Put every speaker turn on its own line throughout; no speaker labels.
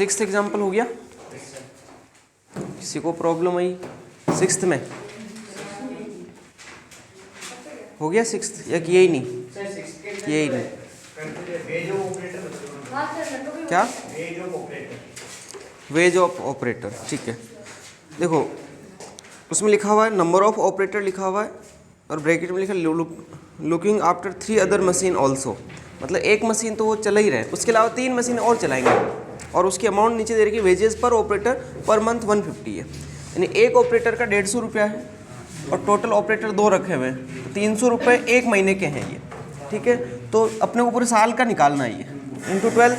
6th example हो गया? किसी को प्रॉब्लम आई 6th में? हो गया 6th या किया ही नहीं? किया ही नहीं। क्या? वेज ऑफ ऑपरेटर, ठीक है। देखो उसमें लिखा हुआ है नंबर ऑफ ऑपरेटर लिखा हुआ है और ब्रैकेट में लिखा looking after 3 other machine also, मतलब एक मशीन तो वो चला ही रहे, उसके अलावा 3 मशीन और चलाएंगे और उसकी अमाउंट नीचे दे रखी है वेजेस पर ऑपरेटर पर मंथ 150 है, यानी एक ऑपरेटर का 150 रुपया है और टोटल ऑपरेटर 2 रखे हुए हैं तो 300 रुपये एक महीने के हैं ये, ठीक है। तो अपने को पूरे साल का निकालना है ये इंटू 12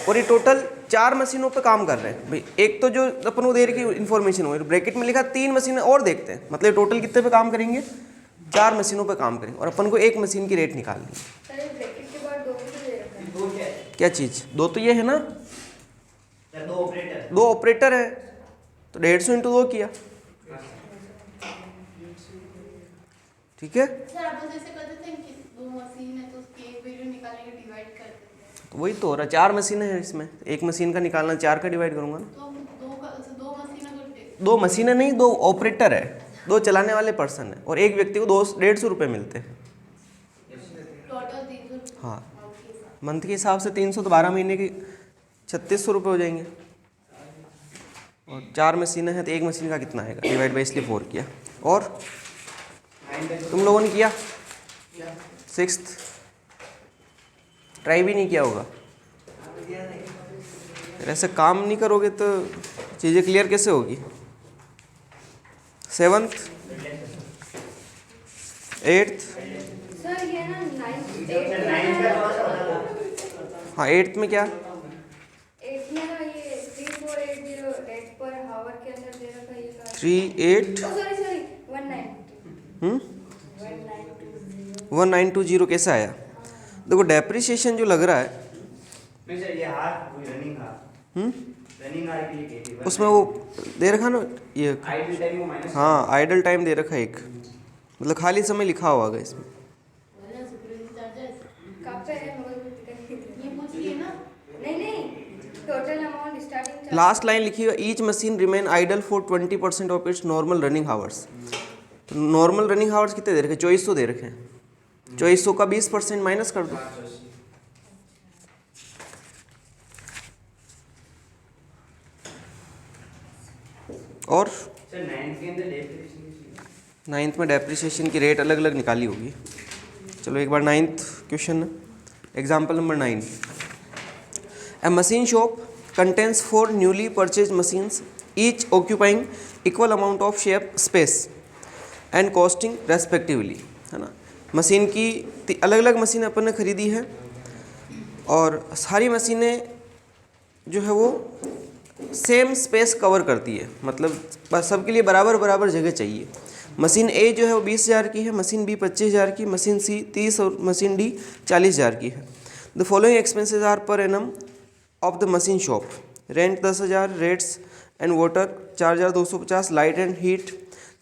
और ये टोटल 4 मशीनों पे काम कर रहे हैं भाई। एक तो जो अपन को दे रही इन्फॉर्मेशन हो ब्रैकेट में लिखा 3 मशीनें और देखते हैं, मतलब टोटल कितने पे काम करेंगे? 4 मशीनों पे काम करेंगे और अपन को एक मशीन की रेट निकालनी है। क्या चीज़? 2 तो ये है ना, 2 ऑपरेटर है तो 150 इंटू 2 किया, ठीक है। तो वही तो हो रहा है, 4 मशीनें हैं इसमें, एक मशीन का निकालना 4 का डिवाइड करूंगा ना। 2 मशीनें नहीं, 2 ऑपरेटर है, 2 चलाने वाले पर्सन है और एक व्यक्ति को 150 रुपये मिलते हैं। हाँ मंथ के हिसाब से 300 तो 12 महीने की 3600 रुपये हो जाएंगे और 4 मशीनें हैं तो एक मशीन का कितना आएगा डिवाइड बाई, इसलिए 4 किया। और तुम लोगों ने किया 6th? ट्राई भी नहीं किया होगा, ऐसे काम नहीं करोगे तो चीज़ें क्लियर कैसे होगी? 7th 8th? हाँ 8th में क्या?
8th में ना ये 3480 रेट पर हावर के अंदर दे रखा है ये
38
सॉरी
1920 कैसे आया? देखो डेप्रिसिएशन जो लग रहा है उसमें वो दे रखा ना ये, हाँ आइडल टाइम दे रखा है एक, मतलब खाली समय लिखा होगा इसमें। लास्ट लाइन लिखी है each machine remain idle for 20% of its normal running hours. तो नॉर्मल रनिंग आवर्स कितने दे रखे? 2400 दे रखे हैं, 2400 का 20% माइनस कर दो। और 9th में डेप्रिसिएशन की रेट अलग अलग निकाली होगी। चलो एक बार 9th question, example number 9। A machine shop contains 4 newly purchased machines, each occupying equal amount of space and costing respectively, है ना। मशीन की अलग अलग मशीनें अपन ने खरीदी है और सारी मशीनें जो है वो सेम स्पेस कवर करती है, मतलब सबके लिए बराबर बराबर जगह चाहिए। मशीन ए जो है वो 20,000 की है, मशीन बी 25,000 की, मशीन सी 30 और मशीन डी 40,000 की है। The following expenses are per annum of the machine shop. Rent 10,000, rates and water 4,250, light and heat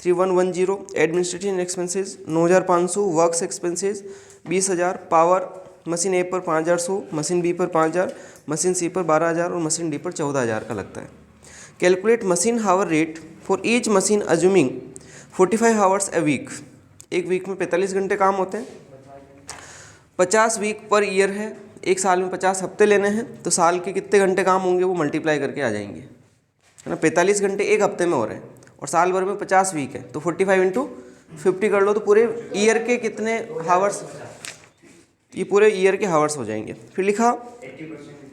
3,110, administrative expenses 9,500, works expenses 20,000, power machine A per 5,100, machine B पर 5,000, machine सी पर 12,000 और machine D पर 14,000 का लगता है। Calculate machine hour rate for each machine assuming 45 hours a week. एक week में 45 घंटे काम होते हैं, 50 वीक पर ईयर है, एक साल में 50 हफ्ते लेने हैं तो साल के कितने घंटे काम होंगे वो मल्टीप्लाई करके आ जाएंगे, है ना। 45 घंटे एक हफ्ते में हो रहे हैं और साल भर में 50 वीक है तो 45 इंटू 50 कर लो तो पूरे ईयर के कितने हावर्स, ये पूरे ईयर के हावर्स हो जाएंगे। फिर लिखा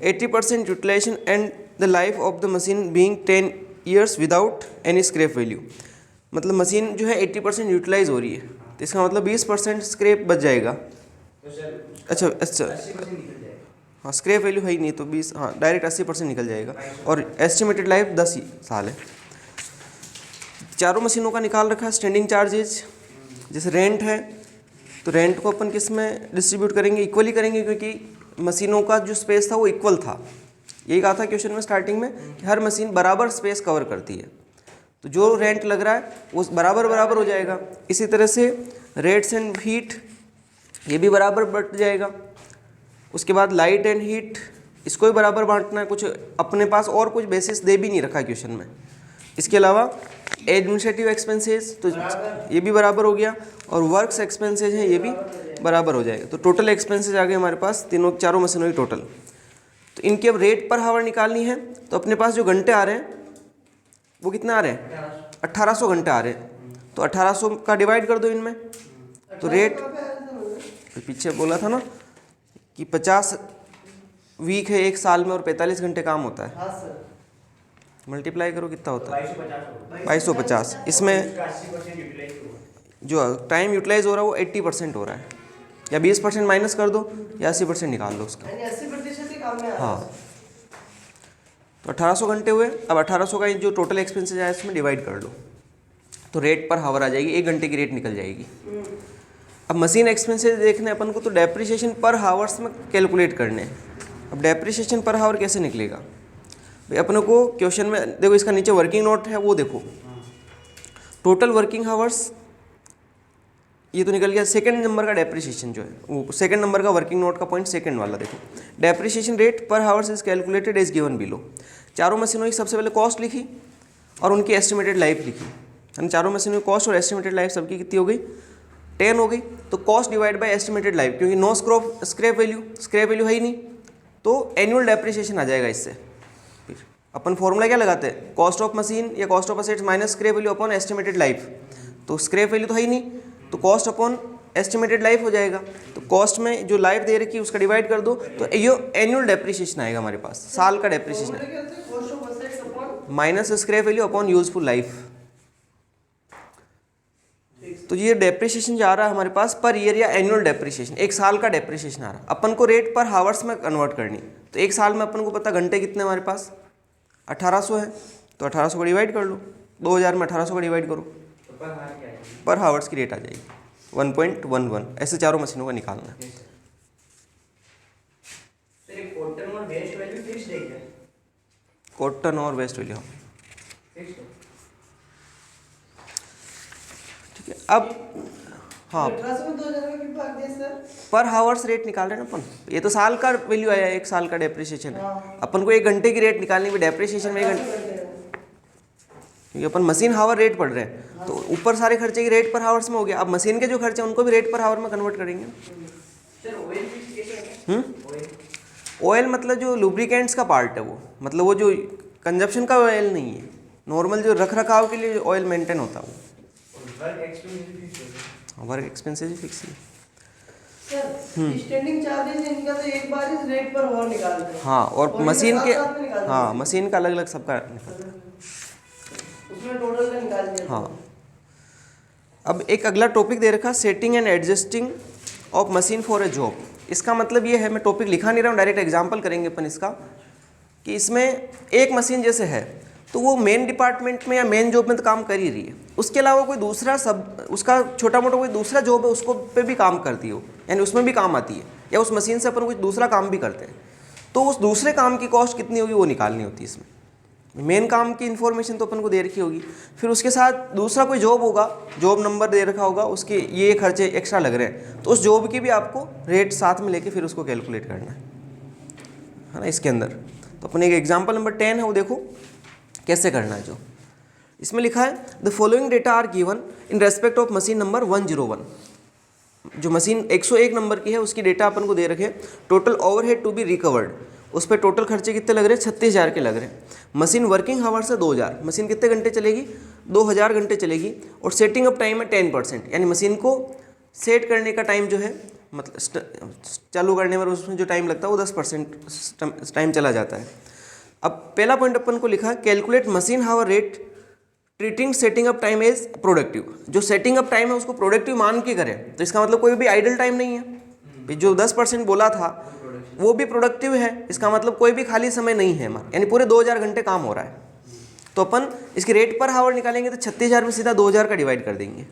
80% utilisation and the life of the machine being 10 years without any scrap value, मतलब मशीन जो है 80% यूटिलाइज हो रही है तो इसका मतलब 20% स्क्रैप बच जाएगा। अच्छा हाँ स्क्रैप वैल्यू है ही नहीं तो 20, हाँ डायरेक्ट 80% निकल जाएगा और एस्टिमेटेड लाइफ 10 साल है। चारों मशीनों का निकाल रखा है स्टैंडिंग चार्जेज। जैसे रेंट है तो रेंट को अपन किस में डिस्ट्रीब्यूट करेंगे? इक्वली करेंगे, क्योंकि मशीनों का जो स्पेस था वो इक्वल था। यही कहा था क्वेश्चन में स्टार्टिंग में कि हर मशीन बराबर स्पेस कवर करती है, तो जो रेंट लग रहा है वो बराबर बराबर हो जाएगा। इसी तरह से रेट्स एंड हीट ये भी बराबर बढ़ जाएगा। उसके बाद लाइट एंड हीट इसको ही बराबर बांटना है, कुछ अपने पास और कुछ बेसिस दे भी नहीं रखा क्वेश्चन में। इसके अलावा एडमिनिस्ट्रेटिव एक्सपेंसेस तो ये भी बराबर हो गया, और वर्क्स एक्सपेंसेस है ये भी बराबर हो जाएगा। तो टोटल एक्सपेंसेस आ गए हमारे पास चारों मशीनों की टोटल। तो इनकी अब रेट पर हावर निकालनी है, तो अपने पास जो घंटे आ रहे हैं वो कितने आ रहे हैं, 1800 घंटे आ रहे हैं। तो 1800 का डिवाइड कर दो इनमें, तो रेट पीछे बोला था ना कि 50 वीक है एक साल में और 45 घंटे काम होता है, मल्टीप्लाई करो कितना होता है 2250। इसमें जो टाइम यूटिलाइज हो रहा है वो 80% हो रहा है, या 20% माइनस कर दो या 80% निकाल दो उसका।
80% ही काम में आ रहा है।
हाँ, तो 1800 घंटे हुए। अब 1800 का जो टोटल एक्सपेंसेस आया इसमें डिवाइड कर लो, तो रेट पर हावर आ जाएगी, 1 घंटे की रेट निकल जाएगी। अब मशीन एक्सपेंसेस देखने अपन को, तो डेप्रिसिएशन पर हावर्स में कैलकुलेट करने हैं। अब डेप्रिसिएशन पर हावर कैसे निकलेगा भाई, अपनों को क्वेश्चन में देखो, इसका नीचे वर्किंग नोट है वो देखो, टोटल वर्किंग हावर्स ये तो निकल गया। सेकंड नंबर का डेप्रिसिएशन जो है वो सेकंड नंबर का वर्किंग नोट का पॉइंट सेकंड वाला देखो, depreciation rate per hours is calculated as given below. चारों मशीनों की सबसे पहले कॉस्ट लिखी और उनकी एस्टिमेटेड लाइफ लिखी, यानी चारों मशीनों की कॉस्ट और एस्टिमेटेड लाइफ सबकी कितनी हो गई, 10 हो गई। तो cost divide by estimated life, क्योंकि नो स्क्रैप वैल्यू है ही नहीं, तो एनुअल डेप्रिसिएशन आ जाएगा इससे। फिर अपन फॉर्मूला क्या लगाते हैं, कॉस्ट ऑफ मशीन या cost of assets minus scrap value upon estimated life. तो स्क्रैप वैल्यू तो है ही नहीं, तो कॉस्ट अपॉन एस्टिमेटेड लाइफ हो जाएगा। तो कॉस्ट में जो लाइफ दे रखी है उसका डिवाइड कर दो, तो ये एनुअल डेप्रिसिएशन आएगा हमारे पास, साल का depreciation minus scrap value upon useful life. तो ये डेप्रिसिएशन जा रहा है हमारे पास पर ईयर या एनुअल डेप्रिसिएशन, एक साल का डेप्रिसिएशन आ रहा है। अपन को रेट पर हावर्स में कन्वर्ट करनी, तो एक साल में अपन को पता घंटे कितने हमारे पास 1800 है, तो 1800 को डिवाइड कर लो, 2000 में 1800 को डिवाइड करो, पर हावर्स की रेट आ जाएगी 1.11। ऐसे चारों मशीनों का निकालना है। कॉटन और वेस्ट वैल्यू ठीक है। अब हाँ,
1800 में 2000 का कितना भाग दिया सर?
पर हावर्स रेट निकाल रहे हैं ना अपन, ये तो साल का वैल्यू आया, एक साल का डेप्रिसिएशन है। अपन को 1 घंटे की रेट निकालनी है, डेप्रिसिएशन में 1 घंटे, क्योंकि अपन मशीन हावर रेट पढ़ रहे हैं, तो ऊपर सारे खर्चे की रेट पर हावर्स में हो गया। अब मशीन के जो खर्चे हैं उनको भी रेट पर हावर में कन्वर्ट करेंगे। ऑयल मतलब जो लुब्रिकेंट्स का पार्ट है वो, मतलब वो जो कंजप्शन का ऑयल नहीं है, नॉर्मल जो रख रखाव के लिए ऑयल मेंटेन होता है वो। वर्क एक्सपेंसेस फिक्स है
सर। स्टैंडिंग चार्जेस इनका तो एक बार इस रेट पर और निकालते हैं।
हाँ, और
इनका
मशीन के
साथ-साथ में निकालते हैं।
हाँ, मशीन का अलग अलग सबका निकलता है।
उसमें टोटल का निकाल दिया।
हाँ, अब एक अगला टॉपिक दे रखा, setting and adjusting of machine for a job. इसका मतलब ये है, मैं टॉपिक लिखा नहीं रहा हूँ, डायरेक्ट एग्जांपल करेंगे अपन इसका, कि इसमें एक मशीन जैसे है तो वो मेन डिपार्टमेंट में या मेन जॉब में तो काम कर ही रही है, उसके अलावा कोई दूसरा सब उसका छोटा मोटा कोई दूसरा जॉब है उसको पे भी काम करती हो, यानी उसमें भी काम आती है, या उस मशीन से अपन कुछ दूसरा काम भी करते हैं, तो उस दूसरे काम की कॉस्ट कितनी होगी वो निकालनी होती है। इसमें मेन काम की इन्फॉर्मेशन तो अपन को दे रखी होगी, फिर उसके साथ दूसरा कोई जॉब होगा, जॉब नंबर दे रखा होगा, उसके ये खर्चे एक्स्ट्रा लग रहे हैं, तो उस जॉब की भी आपको रेट साथ में लेके फिर उसको कैलकुलेट करना है ना इसके अंदर। तो अपने एक एग्जाम्पल नंबर 10 है, वो देखो कैसे करना है। जो इसमें लिखा है, the following data are given in respect of machine number 101। जो मशीन 101 नंबर की है उसकी डेटा अपन को दे रखे। Total overhead to be recovered, उस पर टोटल खर्चे कितने लग रहे हैं, 36,000 के लग रहे हैं। मशीन वर्किंग हावर्स है 2000, मशीन कितने घंटे चलेगी, 2000 घंटे चलेगी। और सेटिंग अप टाइम है 10%, यानी मशीन को सेट करने का टाइम जो है, मतलब चालू करने में उसमें जो टाइम लगता है वो 10% टाइम चला जाता है। अब पहला पॉइंट अपन को लिखा, calculate machine hour rate treating setting up time as productive. जो सेटिंग अप टाइम है उसको प्रोडक्टिव मान के करें, तो इसका मतलब कोई भी आइडल टाइम नहीं है। जो 10% बोला था वो भी प्रोडक्टिव है, इसका मतलब कोई भी खाली समय नहीं है हमारा, यानी पूरे 2000 घंटे काम हो रहा है। तो अपन इसकी रेट पर हावर निकालेंगे तो 36,000 में सीधा 2000 का डिवाइड कर देंगे।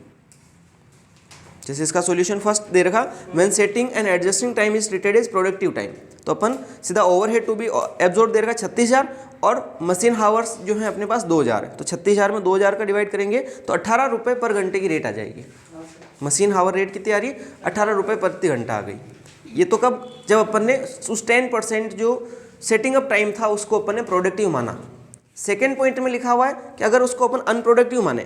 जैसे इसका सॉल्यूशन फर्स्ट दे रखा, when setting and adjusting time is treated as productive time, तो अपन सीधा ओवरहेड टू बी एब्जॉर्ब दे रखा 36,000 और मशीन हावर्स जो है अपने पास 2000 है, तो 36,000 में 2000 का डिवाइड करेंगे तो 18 रुपये पर घंटे की रेट आ जाएगी। मशीन हावर रेट कितनी आ रही है, 18 रुपये प्रति घंटा आ गई। ये तो कब, जब अपन ने उस 10% जो सेटिंग अप टाइम था उसको अपन ने प्रोडक्टिव माना। सेकेंड पॉइंट में लिखा हुआ है कि अगर उसको अपन अनप्रोडक्टिव माने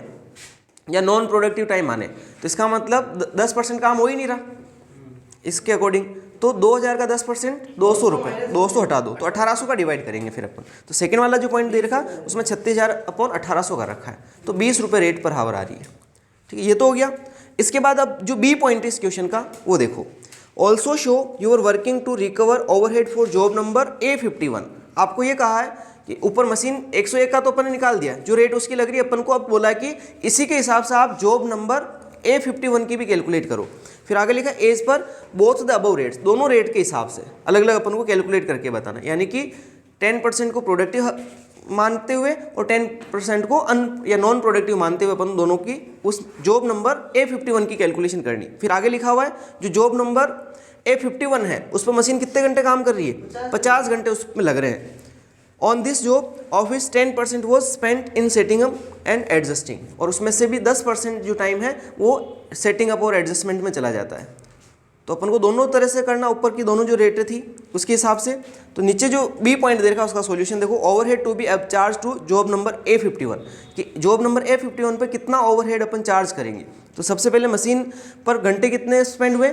या नॉन प्रोडक्टिव टाइम माने तो इसका मतलब 10% काम हो ही नहीं रहा इसके अकॉर्डिंग। तो 2000 का 10% 200 रुपये, 200 हटा दो तो 1800 का डिवाइड करेंगे फिर अपन। तो सेकंड वाला जो पॉइंट दे रखा उसमें 36,000 अपॉन 1800 का रखा है, तो 20 रुपये रेट पर हावर आ रही है। ठीक है, ये तो हो गया। इसके बाद अब जो बी पॉइंट है इस क्वेश्चन का वो देखो, also show your working to recover overhead for job number A51। आपको ये कहा है कि ऊपर मशीन 101 का तो अपन ने निकाल दिया, जो रेट उसकी लग रही है अपन को, अब बोला कि इसी के हिसाब से आप जॉब नंबर A51 की भी कैलकुलेट करो। फिर आगे लिखा as per both the above rates, दोनों रेट के हिसाब से अलग अलग अपन को कैलकुलेट करके बताना, यानी कि 10% को प्रोडक्टिव मानते हुए और 10% को या नॉन प्रोडक्टिव मानते हुए अपन दोनों की उस जॉब नंबर A51 की कैलकुलेशन करनी। फिर आगे लिखा हुआ है जो जॉब नंबर A51 है उस पर मशीन कितने घंटे काम कर रही है, 50 घंटे उसमें लग रहे हैं। On this job of his 10% was spent in setting up and adjusting, और उसमें से भी 10% जो टाइम है वो सेटिंग अप और एडजस्टमेंट में चला जाता है। तो अपन को दोनों तरह से करना, ऊपर की दोनों जो रेटें थी उसके हिसाब से। तो नीचे जो बी पॉइंट दे रखा उसका सॉल्यूशन देखो, ओवरहेड टू बी अब charge to job number A51, कि जॉब नंबर A51 पे कितना ओवरहेड अपन चार्ज करेंगे। तो सबसे पहले मशीन पर घंटे कितने स्पेंड हुए,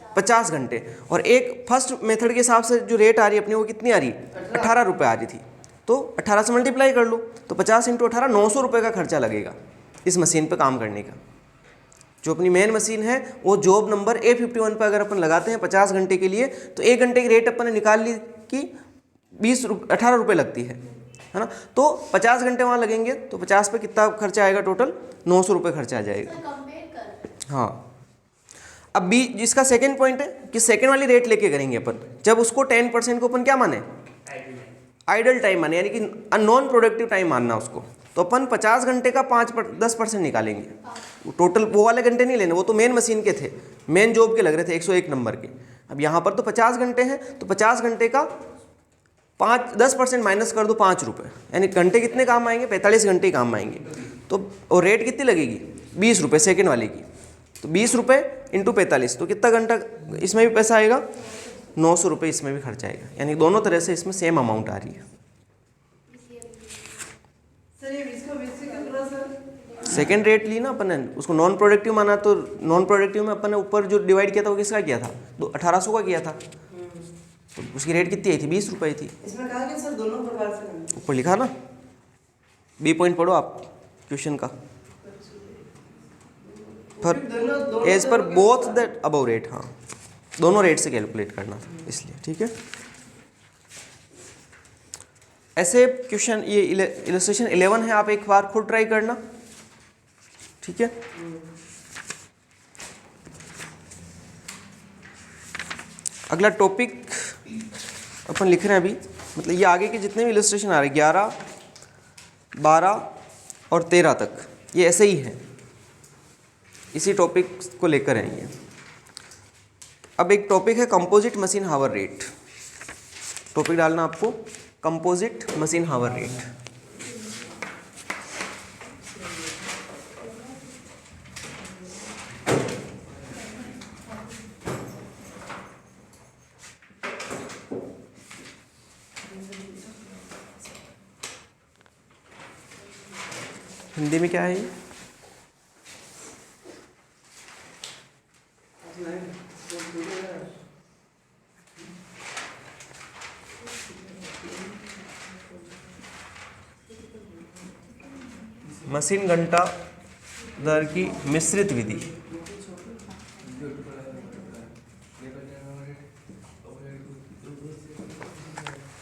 50 घंटे, और एक फर्स्ट मेथड के हिसाब से जो रेट आ रही है अपनी वो कितनी आ रही है, 18 रुपये आ रही थी। तो 18 से मल्टीप्लाई कर लो, तो 50 × 18 900 रुपये का खर्चा लगेगा इस मशीन पे काम करने का। जो अपनी मेन मशीन है वो जॉब नंबर A51 पर अगर अपन लगाते हैं 50 घंटे के लिए, तो 1 घंटे की रेट अपन ने निकाल ली कि 18 रुपये लगती है ना। तो 50 घंटे वहाँ लगेंगे तो 50 पे कितना खर्चा आएगा, टोटल 900 रुपये खर्चा आ जाएगा। हाँ, अब बी जिसका सेकेंड पॉइंट है कि सेकेंड वाली रेट लेके करेंगे अपन, जब उसको 10% को अपन क्या माने, आइडल टाइम माने, यानी कि नॉन प्रोडक्टिव टाइम मानना उसको। तो अपन 50 घंटे का 10% निकालेंगे। टोटल वो वाले घंटे नहीं लेने, वो तो मेन मशीन के थे, मेन जॉब के लग रहे थे 101 नंबर के। अब यहाँ पर तो 50 घंटे हैं, तो 50 घंटे का 10% माइनस कर दो 5 रुपये, यानी घंटे कितने काम आएंगे, 45 घंटे काम आएंगे। तो और रेट कितनी लगेगी, 20 रुपये सेकेंड वाले की। तो 20 रुपये इंटू 45, तो कितना घंटा इसमें भी पैसा आएगा, 900 रुपये इसमें भी खर्च आएगा। यानी दोनों तरह से इसमें सेम अमाउंट आ रही है। सेकेंड रेट ली ना अपन ने, उसको नॉन प्रोडक्टिव माना, तो नॉन प्रोडक्टिव में अपन ने ऊपर जो डिवाइड किया था वो किसका किया था, 1800 का किया था। तो उसकी रेट कितनी आई थी, 20 रुपये थी।
इसमें कहा कि सर दोनों प्रकार से
ऊपर लिखा ना, बी पॉइंट पढ़ो आप क्वेश्चन का, पर as per both the above rate, हाँ दोनों रेट से कैलकुलेट करना था इसलिए। ठीक है, ऐसे क्वेश्चन ये इलस्ट्रेशन 11 है, आप एक बार खुद ट्राई करना। ठीक है, अगला टॉपिक अपन लिख रहे हैं अभी, मतलब ये आगे के जितने भी इलस्ट्रेशन आ रहे हैं 11, 12 और 13 तक, ये ऐसे ही है, इसी टॉपिक को लेकर हैं ये। अब एक टॉपिक है composite machine hour rate. Topic डालना आपको composite machine hour rate. Hindi में क्या है ये, मशीन घंटा दर की मिश्रित विधि।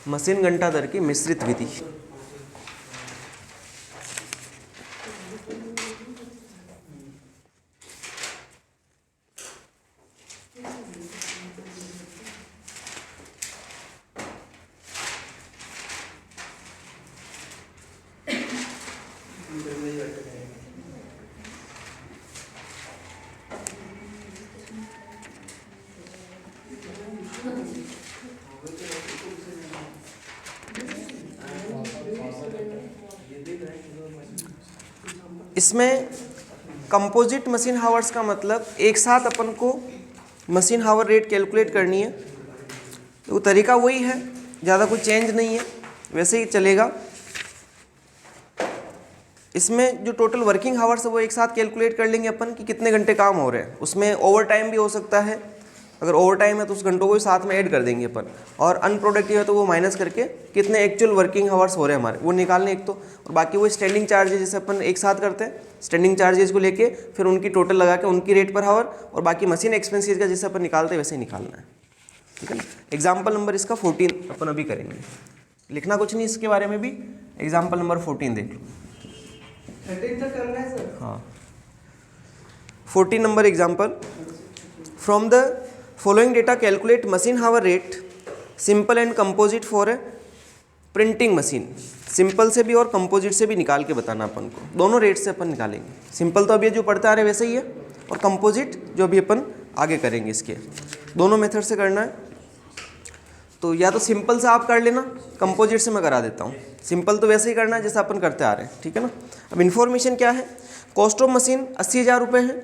मशीन घंटा दर की मिश्रित विधि। इसमें कंपोजिट मशीन हावर्स का मतलब एक साथ अपन को मशीन हावर रेट कैलकुलेट करनी है। तो तरीका वही है ज़्यादा कुछ चेंज नहीं है, वैसे ही चलेगा। इसमें जो टोटल वर्किंग आवर्स है वो एक साथ कैलकुलेट कर लेंगे अपन कि कितने घंटे काम हो रहे हैं। उसमें ओवर टाइम भी हो सकता है, अगर ओवर टाइम है तो उस घंटों को भी साथ में ऐड कर देंगे अपन, और अनप्रोडक्टिव है तो वो माइनस करके कितने एक्चुअल वर्किंग आवर्स हो रहे हैं हमारे वो निकालने एक तो, और बाकी वो स्टैंडिंग चार्जेस जैसे अपन एक साथ करते हैं, स्टैंडिंग चार्जेस को लेके फिर उनकी टोटल लगा के उनकी रेट पर आवर, और बाकी मशीन एक्सपेंसेस का जैसे अपन निकालते हैं वैसे ही निकालना है, ठीक है ना। एग्जाम्पल नंबर इसका 14 अपन अभी करेंगे, लिखना कुछ नहीं इसके बारे में भी, एग्जाम्पल नंबर 14 देख लो।
13 तक करना है सर।
हाँ 14 number example, from the following data calculate machine hour rate simple and composite for a printing machine. Simple से भी और कंपोजिट से भी निकाल के बताना अपन को, दोनों रेट से अपन निकालेंगे। सिंपल तो अभी जो पढ़ते आ रहे वैसे ही है, और कंपोजिट जो अभी अपन आगे करेंगे इसके, दोनों मेथड से करना है। तो या तो सिंपल से आप कर लेना, कंपोजिट से मैं करा देता हूँ। सिंपल तो वैसे ही करना है जैसे अपन करते आ रहे हैं, ठीक है ना। अब इन्फॉर्मेशन क्या है, कॉस्ट ऑफ मशीन 80,000 रुपये है,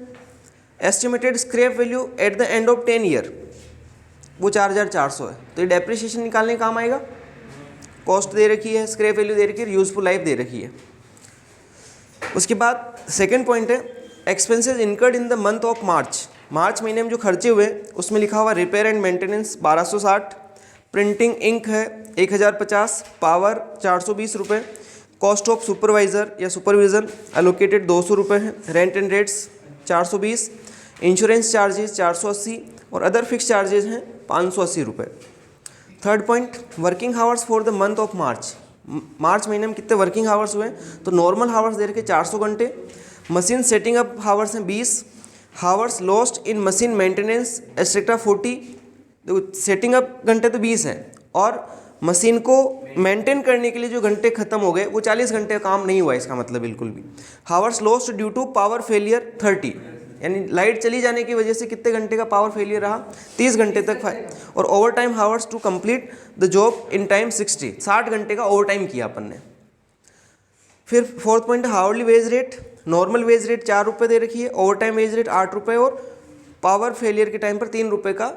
estimated scrap value at the end of 10 year वो 4,400 है, तो ये डेप्रिसिएशन निकालने का काम आएगा। कॉस्ट दे रखी है, स्क्रैप वैल्यू दे रखी है, यूजफुल लाइफ दे रखी है। उसके बाद सेकेंड पॉइंट है expenses incurred in the month of March. March महीने में जो खर्चे हुए उसमें लिखा हुआ repair and maintenance 1260, printing ink है 1050, पावर 420 रुपये, कॉस्ट ऑफ सुपरवाइज़र या सुपरविज़न एलोकेटेड 200 रुपये है, rent and rates 420, insurance charges 480 और अदर फिक्स चार्जेस हैं 580 रुपये। Third point working hours for the month of March. March महीने में कितने वर्किंग आवर्स हुए, तो नॉर्मल आवर्स दे रखे 400 घंटे, मशीन सेटिंग अप आवर्स हैं 20, hours lost in machine maintenance etcetera 40। देखो सेटिंग अप घंटे तो 20 हैं, और मशीन को मेंटेन करने के लिए जो घंटे खत्म हो गए वो 40 घंटे काम नहीं हुआ, इसका मतलब बिल्कुल भी। Hours lost due to power failure 30, यानी लाइट चली जाने की वजह से कितने घंटे का पावर फेलियर रहा, 30 घंटे तक। और overtime hours to complete the job in time 60 घंटे का ओवर टाइम किया अपन ने। फिर fourth point hourly wage rate, normal wage rate 4 रुपये दे रखी है, ओवर टाइम वेज रेट 8 रुपये, और पावर फेलियर के टाइम पर 3 रुपये का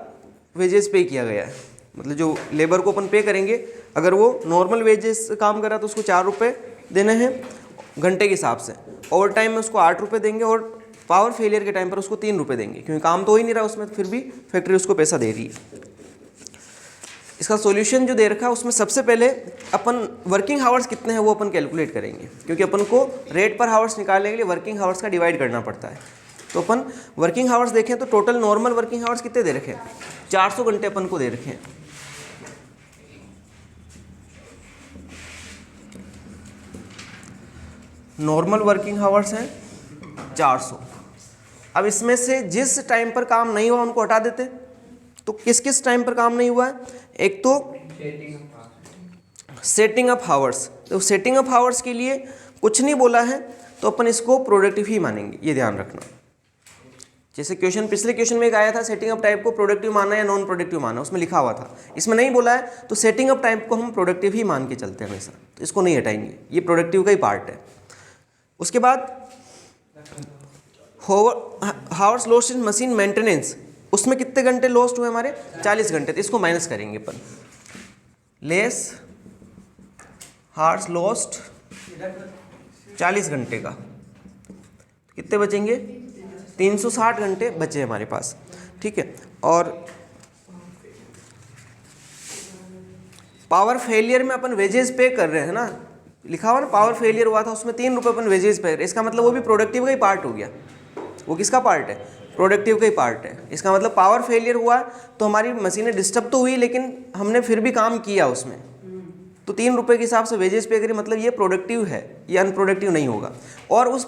वेजेस पे किया गया है। मतलब जो लेबर को अपन पे करेंगे, अगर वो नॉर्मल वेजेस काम करा तो उसको 4 रुपये देने हैं घंटे के हिसाब से, ओवर टाइम में उसको 8 रुपये देंगे, और पावर फेलियर के टाइम पर उसको 3 रुपये देंगे, क्योंकि काम तो हो ही नहीं रहा उसमें, फिर भी फैक्ट्री उसको पैसा दे रही है। इसका सॉल्यूशन जो दे रखा है उसमें सबसे पहले अपन वर्किंग आवर्स कितने हैं वो अपन कैलकुलेट करेंगे, क्योंकि अपन को रेट पर आवर्स निकालने के लिए वर्किंग आवर्स का डिवाइड करना पड़ता है। तो अपन वर्किंग आवर्स देखें तो टोटल नॉर्मल वर्किंग आवर्स कितने दे रखे हैं, 400 घंटे अपन को दे रखे हैं। नॉर्मल वर्किंग आवर्स हैं 400। अब इसमें से जिस टाइम पर काम नहीं हुआ उनको हटा देते, तो किस किस टाइम पर काम नहीं हुआ है, एक तो सेटिंग अप आवर्स। तो सेटिंग अप आवर्स के लिए कुछ नहीं बोला है तो अपन इसको प्रोडक्टिव ही मानेंगे, ये ध्यान रखना। जैसे क्वेश्चन पिछले क्वेश्चन में एक आया था सेटिंग अप टाइप को प्रोडक्टिव माना या नॉन प्रोडक्टिव माना, उसमें लिखा हुआ था, इसमें नहीं बोला है, तो सेटिंग अप टाइप को हम प्रोडक्टिव ही मान के चलते हैं हमेशा, तो इसको नहीं हटाएंगे, ये प्रोडक्टिव का ही पार्ट है। उसके बाद hours lost in machine maintenance, उसमें कितने घंटे लॉस्ट हुए हमारे, 40 घंटे, तो इसको माइनस करेंगे अपन, लेस हावर्स लॉस्ट 40 घंटे का, कितने बचेंगे, 360 घंटे बचे हमारे पास, ठीक है। और पावर फेलियर में अपन वेजेस पे कर रहे हैं ना, लिखा हुआ ना पावर फेलियर हुआ था उसमें 3 रुपये अपन वेजेस पे, इसका मतलब वो भी प्रोडक्टिव का ही पार्ट हो गया। वो किसका पार्ट है, प्रोडक्टिव का ही पार्ट है। इसका मतलब पावर फेलियर हुआ तो हमारी मशीनें डिस्टर्ब तो हुई, लेकिन हमने फिर भी काम किया उसमें, तो 3 रुपये के हिसाब से वेजेस पे करिए, मतलब ये प्रोडक्टिव है, ये अनप्रोडक्टिव नहीं होगा। और उस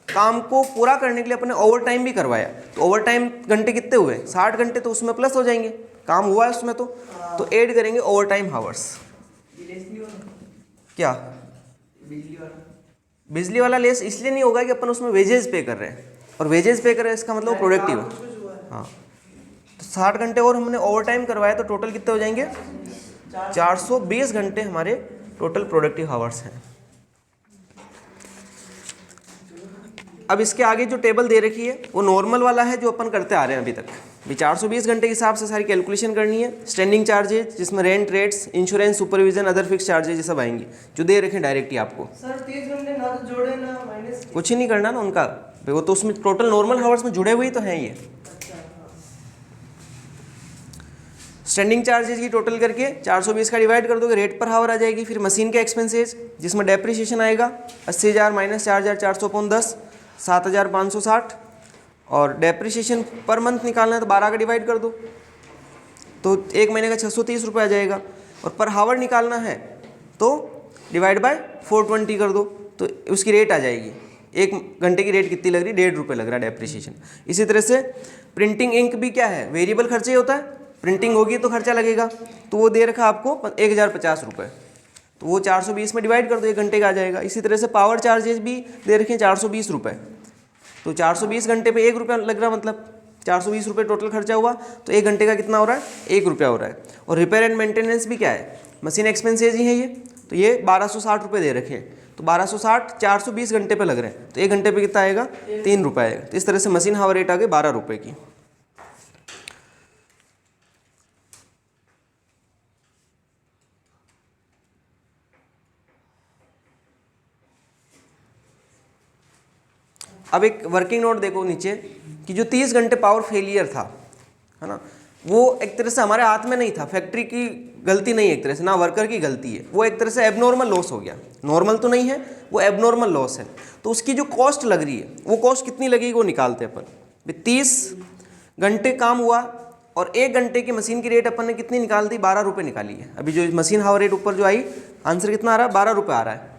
काम को पूरा करने के लिए अपने ओवर टाइम भी करवाया, तो ओवर टाइम घंटे कितने हुए, 60 घंटे, तो उसमें प्लस हो जाएंगे, काम हुआ है उसमें, तो ऐड करेंगे ओवर टाइम हावर्स। क्या बिजली वाला लेस इसलिए नहीं होगा कि अपन उसमें वेजेस पे कर रहे हैं, और वेजेस पे कर रहे हैं इसका मतलब प्रोडक्टिव है। हाँ, तो 60 घंटे और हमने ओवर टाइम करवाया, तो टोटल कितने हो जाएंगे, 420 घंटे हमारे टोटल प्रोडक्टिव आवर्स हैं। अब इसके आगे जो टेबल दे रखी है वो नॉर्मल वाला है जो अपन करते आ रहे हैं अभी तक, भी 420 घंटे के हिसाब से सारी कैलकुलेशन करनी है। स्टैंडिंग चार्जेज जिसमें rent, rates, insurance, supervision, other fix charges ये सब आएंगे जो दे रखे डायरेक्ट ही आपको।
सर 30 घंटे ना तो जोड़े ना माइनस।
कुछ ही नहीं करना ना उनका, वो तो उसमें टोटल नॉर्मल हावर्स में जुड़े हुए ही तो हैं ये। स्टैंडिंग चार्जेज की टोटल करके 420 का डिवाइड कर दोगे, रेट पर हावर आ जाएगी। फिर मशीन के एक्सपेंसेज जिसमें डेप्रिसिएशन आएगा 80,000 माइनस 4,400 पौन 10, 7,560। और डेप्रिसिएशन पर मंथ निकालना है तो 12 का डिवाइड कर दो तो एक महीने का 630 रुपये आ जाएगा। और पर हावर निकालना है तो डिवाइड बाय 420 कर दो तो उसकी रेट आ जाएगी। एक घंटे की रेट कितनी लग रही है? 1.5 रुपये लग रहा है डेप्रिसिएशन। इसी तरह से प्रिंटिंग इंक भी क्या है? वेरिएबल खर्चे ही होता है, प्रिंटिंग होगी तो खर्चा लगेगा। तो वो दे रखा आपको 1,050 रुपये, तो वो 420 में डिवाइड कर दो, 1 घंटे का आ जाएगा। इसी तरह से पावर चार्जेस भी दे रखे हैं 420 रुपये, तो 420 घंटे पे 1 रुपया लग रहा, मतलब 420 रुपये टोटल खर्चा हुआ तो 1 घंटे का कितना हो रहा है? 1 रुपया हो रहा है। और रिपेयर एंड मेंटेनेंस भी क्या है? मशीन एक्सपेंसेज ही है ये, तो ये 1260 रुपये दे रखे हैं। तो 1260 420 घंटे पे लग रहे हैं तो 1 घंटे पे कितना आएगा? 3 रुपये आएगा। तो इस तरह से मशीन हावर रेट आ गई 12 रुपये की। अब एक वर्किंग नोट देखो नीचे कि जो 30 घंटे पावर फेलियर था, है ना, वो एक तरह से हमारे हाथ में नहीं था, फैक्ट्री की गलती नहीं है एक तरह से, ना वर्कर की गलती है, वो एक तरह से एबनॉर्मल लॉस हो गया। नॉर्मल तो नहीं है, वो एबनॉर्मल लॉस है। तो उसकी जो कॉस्ट लग रही है वो कॉस्ट कितनी लगेगी वो निकालते हैं अपन। 30 घंटे काम हुआ और 1 घंटे की मशीन की रेट अपन ने कितनी निकाल दी? 12 रुपये निकाली है। अभी जो मशीन हावर रेट ऊपर जो आई, आंसर कितना आ रहा है? 12 रुपये आ रहा है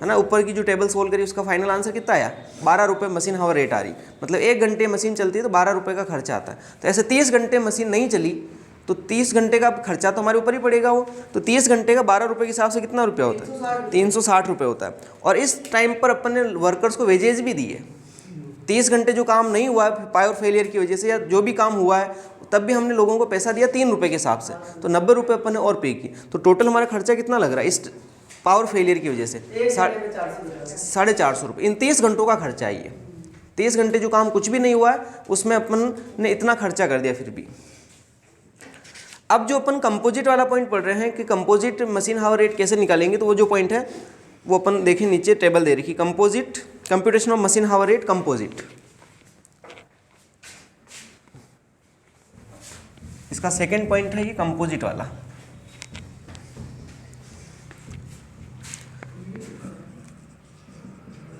ना। ऊपर की जो टेबल सोल्व करी उसका फाइनल आंसर कितना आया? 12 रुपये मशीन हावर रेट आ रही। मतलब 1 घंटे मशीन चलती है तो 12 रुपये का खर्चा आता है। तो ऐसे 30 घंटे मशीन नहीं चली तो 30 घंटे का खर्चा तो हमारे ऊपर ही पड़ेगा वो। तो 30 घंटे का 12 रुपये के हिसाब से कितना रुपया होता है? 360 रुपये होता है। और इस टाइम पर अपन ने वर्कर्स को वेजेज भी दिए। 30 घंटे जो काम नहीं हुआ है पावर फेलियर की वजह से या जो भी काम हुआ है तब भी हमने लोगों को पैसा दिया 3 रुपये के हिसाब से, तो 90 रुपये अपन ने और पे की। तो टोटल हमारा खर्चा कितना लग रहा है इस पावर फेलियर की वजह से? 450 रुपये। इन 30 घंटों का खर्चा है ये। 30 घंटे जो काम कुछ भी नहीं हुआ है उसमें अपन ने इतना खर्चा कर दिया फिर भी। अब जो अपन कंपोजिट वाला पॉइंट पढ़ रहे हैं कि कंपोजिट मशीन हावर रेट कैसे निकालेंगे, तो वो जो पॉइंट है वो अपन देखें, नीचे टेबल दे रखी, composite computation of machine hour rate composite. इसका सेकेंड पॉइंट है ये कंपोजिट वाला।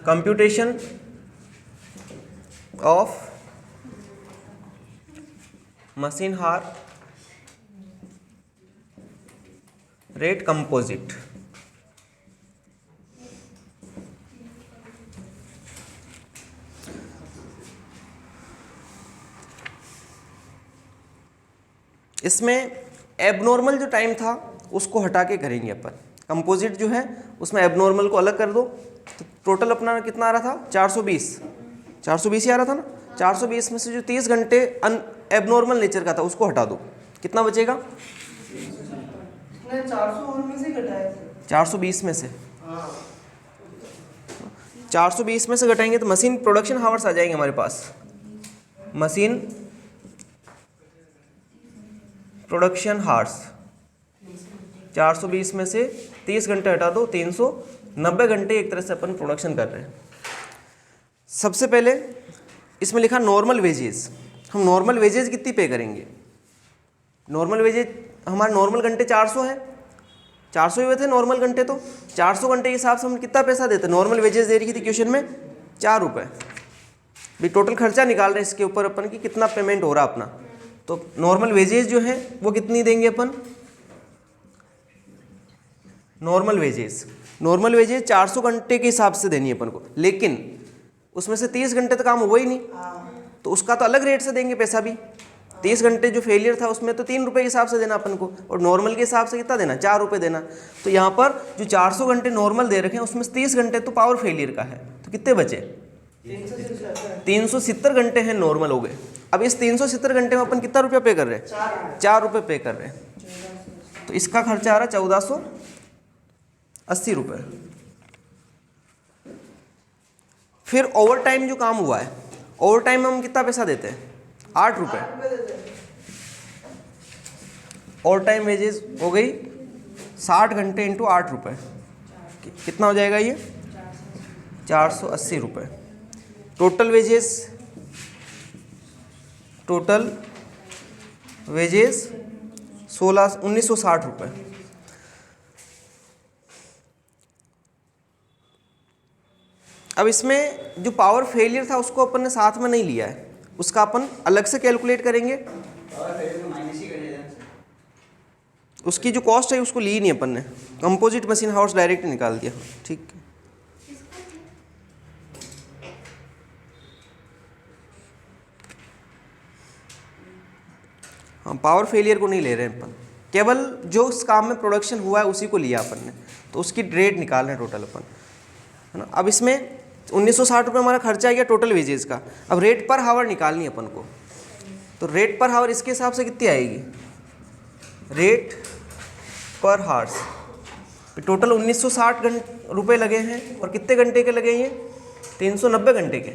Computation of machine hour rate composite. इसमें एबनॉर्मल जो टाइम था उसको हटा के करेंगे अपन। कंपोजिट जो है उसमें एबनॉर्मल को अलग कर दो तो टोटल अपना कितना आ रहा था? 420 ही आ रहा था ना। 420 में से जो 30 घंटे एबनॉर्मल नेचर का था उसको हटा दो, कितना बचेगा?
400 में से घटाया
420 में से 420 में से घटाएंगे तो मशीन प्रोडक्शन हावर्स आ जाएंगे हमारे पास। मशीन प्रोडक्शन हावर्स 420 में से 30 घंटे हटा दो, 390 घंटे एक तरह से अपन प्रोडक्शन कर रहे हैं। सबसे पहले इसमें लिखा नॉर्मल वेजेस। हम नॉर्मल वेजेस कितनी पे करेंगे? नॉर्मल वेजेस हमारे नॉर्मल घंटे 400 है, 400 ही हुए थे नॉर्मल घंटे। तो 400 घंटे के हिसाब से हम कितना पैसा देते? नॉर्मल वेजेस दे रही थी क्वेश्चन में 4 रुपये। भी टोटल खर्चा निकाल रहे हैं इसके ऊपर अपन की कितना पेमेंट हो रहा अपना। तो नॉर्मल वेजेस जो है वो कितनी देंगे अपन? नॉर्मल वेजेस 400 घंटे के हिसाब से देनी है अपन को, लेकिन उसमें से 30 घंटे तो काम हुआ ही नहीं, तो उसका तो अलग रेट से देंगे पैसा भी। 30 घंटे जो फेलियर था उसमें तो 3 रुपये के हिसाब से देना अपन को, और नॉर्मल के हिसाब से कितना देना? 4 रुपये देना। तो यहाँ पर जो 400 घंटे नॉर्मल दे रखे हैं उसमें से 30 घंटे तो पावर फेलियर का है, तो कितने बचे? 370 घंटे हैं नॉर्मल हो गए। अब इस 370 घंटे में अपन कितना रुपया पे कर रहे हैं? 4 रुपये पे कर रहे हैं। तो इसका खर्चा आ रहा है 1480 रुपये। फिर ओवर टाइम जो काम हुआ है, ओवर टाइम में हम कितना पैसा देते हैं? ₹8।
8 रुपये देते हैं।
ओवर टाइम वेजेस हो गई 60 घंटे इंटू ₹8। कितना हो जाएगा ये? 480 रुपये। टोटल वेजेस 1960 रुपये। अब इसमें जो पावर फेलियर था उसको अपन ने साथ में नहीं लिया है, उसका अपन अलग से कैलकुलेट करेंगे। उसकी जो कॉस्ट है उसको ली नहीं अपन ने, कंपोजिट मशीन हाउस डायरेक्ट निकाल दिया। ठीक है, हाँ पावर फेलियर को नहीं ले रहे हैं अपन, केवल जो उस काम में प्रोडक्शन हुआ है उसी को लिया अपन ने, तो उसकी रेट निकाल रहे हैं टोटल अपन, है ना। अब इसमें 1960 रुपये हमारा खर्चा आ गया टोटल वेजेस का। अब रेट पर हावर निकालनी है अपन को, तो रेट पर हावर इसके हिसाब से कितनी आएगी? रेट पर हावर्स टोटल 1960 रुपये लगे हैं, और कितने घंटे के लगे हैं? 390 घंटे के।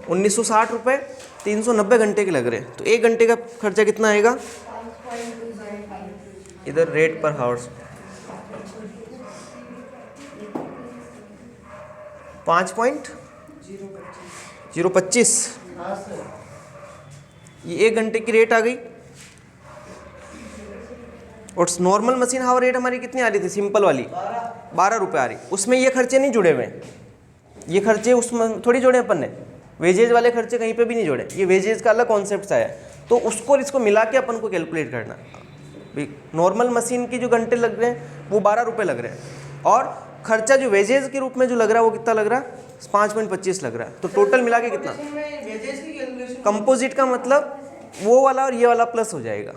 1960 रुपये 390 घंटे के लग रहे हैं, तो 1 घंटे का खर्चा कितना आएगा?
5.205।
इधर रेट पर हावर्स 5.025।
हाँ सर।
ये 1 घंटे की रेट आ गई। और नॉर्मल मशीन हावर रेट हमारी कितनी आ रही थी? सिंपल वाली 12 रुपये आ रही। उसमें ये खर्चे नहीं जुड़े हुए हैं, ये खर्चे उसमें थोड़ी जोड़े अपन ने, वेजेज वाले खर्चे कहीं पे भी नहीं जोड़े, ये वेजेज का अलग कॉन्सेप्ट आया है, तो उसको इसको मिला के अपन को कैलकुलेट करना। नॉर्मल मशीन की जो घंटे लग रहे हैं वो 12 रुपये लग रहे हैं, और खर्चा जो वेजेज के रूप में जो लग रहा है वो कितना लग रहा है? 5.25 लग रहा है। तो टोटल मिला के कितना? कंपोजिट का मतलब वो वाला और ये वाला प्लस हो जाएगा।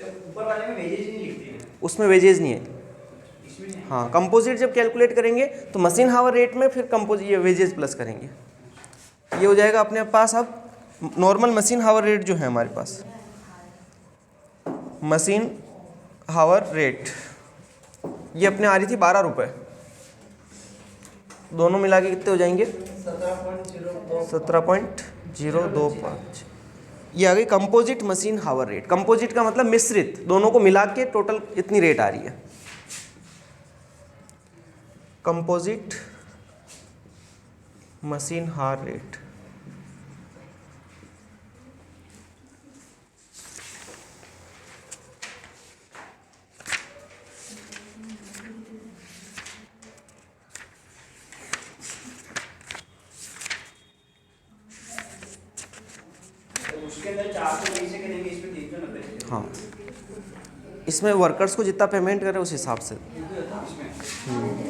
ऊपर वाले में वेजेज नहीं लिखते हैं,
उसमें वेजेज नहीं है।
इसमें नहीं है।
हाँ, कंपोजिट जब कैलकुलेट करेंगे तो मशीन हावर रेट में फिर कंपोजिट ये वेजेस प्लस करेंगे। ये हो जाएगा अपने पास। अब नॉर्मल मशीन हावर रेट जो है हमारे पास, मशीन हावर रेट ये अपने आ रही थी 12 रुपये, दोनों मिला के कितने हो जाएंगे? 17.025। ये आ गई composite machine hour rate. Composite का मतलब मिश्रित, दोनों को मिला के टोटल इतनी रेट आ रही है। Composite machine hour rate.
उसके अंदर 420 से करेंगे, इसमें 390 से।
हाँ, इसमें वर्कर्स को जितना पेमेंट करे उस हिसाब से।
इसमें